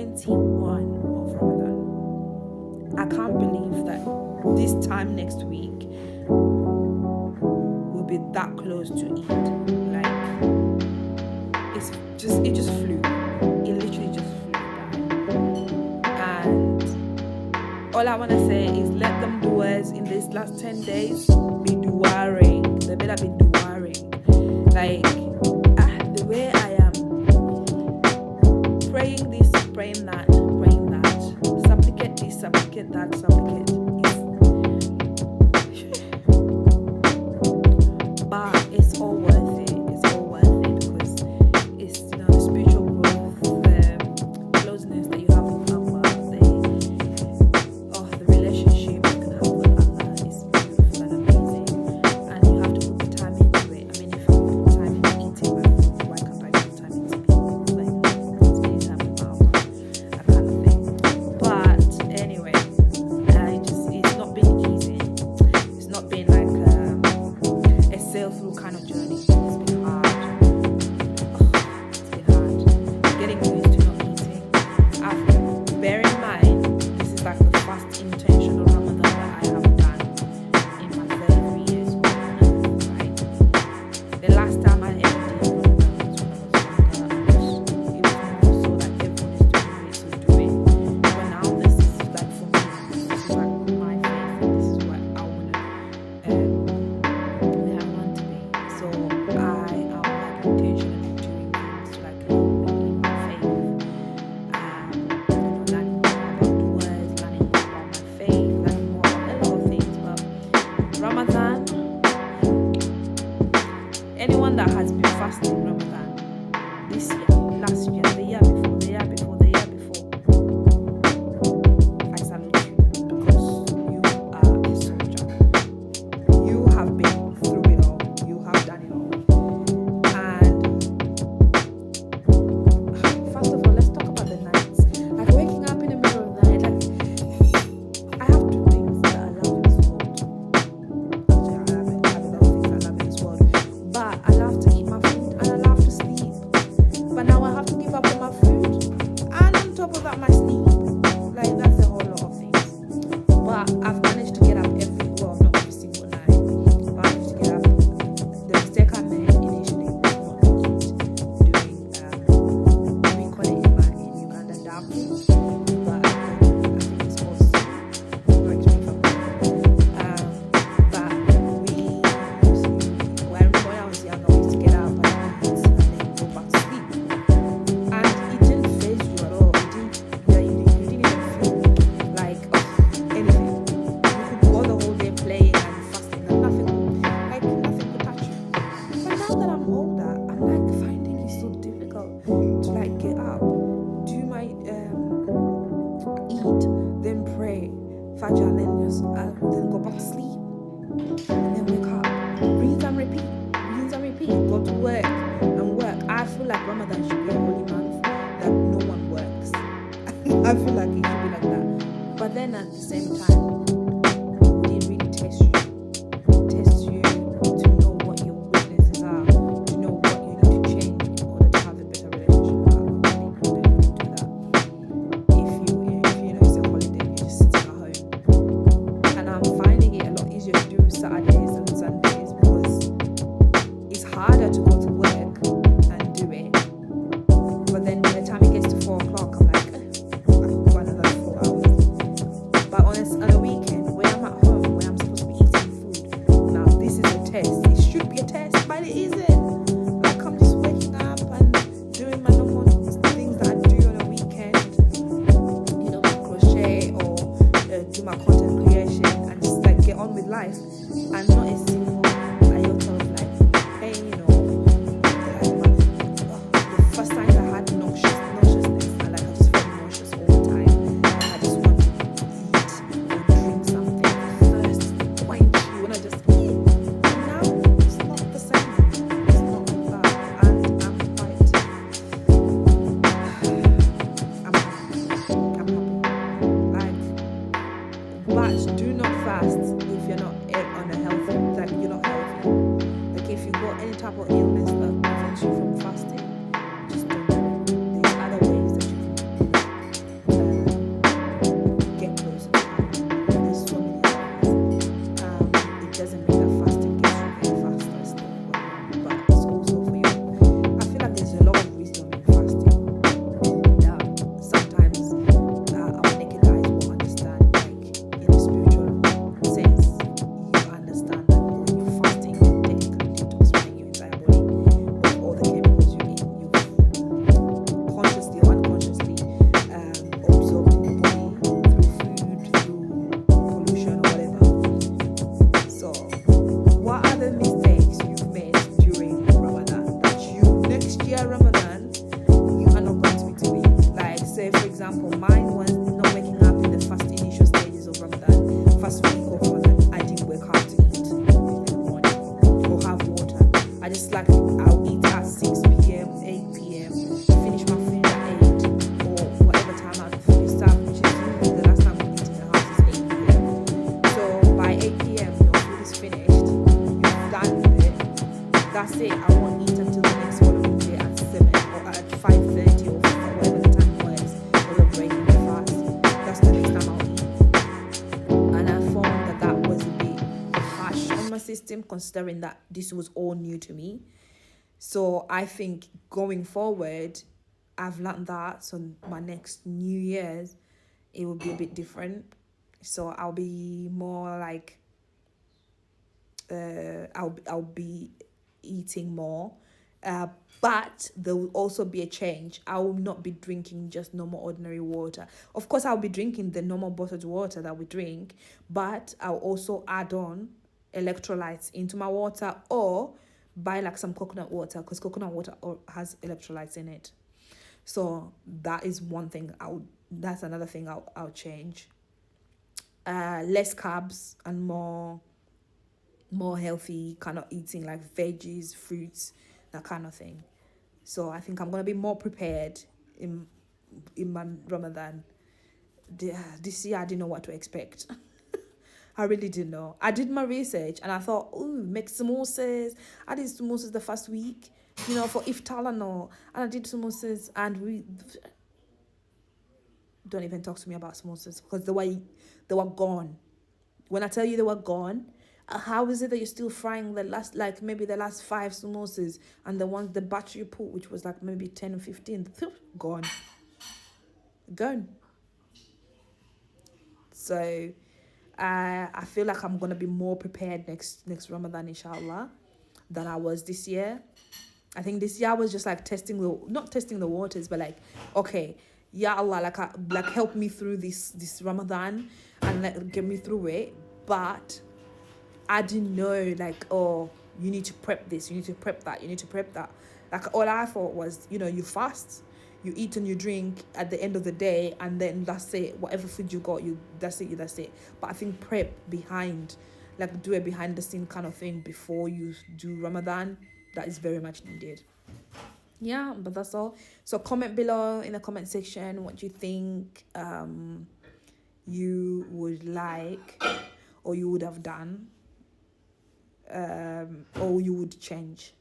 21 of Ramadan. I can't believe that this time next week we'll be that close to Eid. Like, it just flew. It literally just flew by. And all I want to say is let them doers in these last 10 days be duaring. They better be duaring. Like, the way I am praying this, praying that, supplicate this, supplicate that, supplicate this. But it's all worth it. It's all worth it because it's, the spiritual growth, the closeness that you have with Allah, the relationship you can have with Allah is beautiful and amazing. And you have to put the time into it. I mean, if you put time into eating my food, why can't I put time into people? Like, spending time with Allah, that kind of thing. But anyway, it's not been easy. It's not been like a sail through kind of journey. It's been hard. It's been hard. Getting used to not eating. Bear in mind, this is like the first intentional Ramadan that I have done in my 33 years on earth, right? The last time I ever did Ramadan was when I was younger. It was more so that everyone is doing it, so do it. But now this is like for me, this is like my faith, this is what I want to we have want to be. So I am like intentionally doing things to like help me in my faith. Learning more about the words, learning more about my faith, learning more about a lot of things. But Ramadan, anyone that has been fasting Ramadan this year, last year, the year before, I salute you because you are a soldier. You have been through it all. You have done it all. And first of all, let's talk about the nights. Like waking up in the middle of the night. Like, I have two things that I love in this world. Actually, I have a lot of things I love in this world. But I love to eat my food and I love to sleep. But now I have to give up on my food and on top of that my sleep. Like, that's a whole lot of things. But I've managed to get up not every single night. I managed to get up. The mistake I made initially was not doing we call it in Uganda dapu. But I think it's called soup. Correct me if I'm wrong. But when I was young, I used to get up and eat and then go back to sleep. And it didn't faze you at all. You didn't even feel like anything. You could go the whole day playing and fasting and nothing could touch you. But now that I'm older, I'm like finding it so difficult to like get up, do my eat, then pray, Fajr, then go back to sleep, and then wake up, rinse and repeat, go to work and work. I feel like Ramadan should be a holy month that no one works. I feel like it should be like that. But then at the same time, would it really test you to know what your weaknesses are, to know what you need to change in order to have a better relationship with Allah? Would it really do that? If you know it's a holiday, you're just sitting at home. And I'm finding it a lot easier to do Saturdays and Sundays because it's harder to go to work and do it. But then by the time it gets to 4 o'clock, I'm like, I could go another 4 hours. But on a weekend, example, mine was not waking up in the first initial stages of Ramadan, first week of Ramadan. I didn't wake up to eat in the morning or have water. I just like I'll eat at 6 p.m., 8 p.m., finish my food at 8 or whatever time I've finished up, which is usually the last time we eat in the house is 8 p.m. So by 8 p.m. your food is finished, you've done with it. That's it. I won't eat until the next following day at 7 or at 5:30 or whatever the time was for the breaking the fast. That's the next time I'll eat. And I found that was a bit harsh on my system, considering that this was all new to me. So I think going forward, I've learned that. So my next New Year's, it will be a bit different. So I'll be more like, I'll be eating more. But there will also be a change. I will not be drinking just normal ordinary water. Of course, I'll be drinking the normal bottled water that we drink, but I'll also add on electrolytes into my water or buy like some coconut water, because coconut water has electrolytes in it. So that is one thing that's another thing I'll change. Less carbs and more healthy kind of eating, like veggies, fruits, that kind of thing. So I think I'm gonna be more prepared in my Ramadan. This year I didn't know what to expect. I really didn't know. I did my research and I thought, ooh, make samosas. I did samosas the first week, for iftar and all. And I did samosas and don't even talk to me about samosas because they were gone. When I tell you they were gone, how is it that you're still frying the last 5 samosas and the batch you put, which was like maybe 10 or 15, gone. So I feel like I'm gonna be more prepared next Ramadan, inshallah, than I was this year. I think this year I was just like not testing the waters, but like, okay, ya Allah, like help me through this Ramadan and get me through it. But I didn't know, like, oh, you need to prep this, you need to prep that, you need to prep that. Like, all I thought was, you fast, you eat and you drink at the end of the day, and then that's it. Whatever food you got, that's it. But I think prep behind, like, do a behind the scene kind of thing before you do Ramadan, that is very much needed. Yeah, but that's all. So comment below in the comment section what you think you would like or you would have done, or you would change.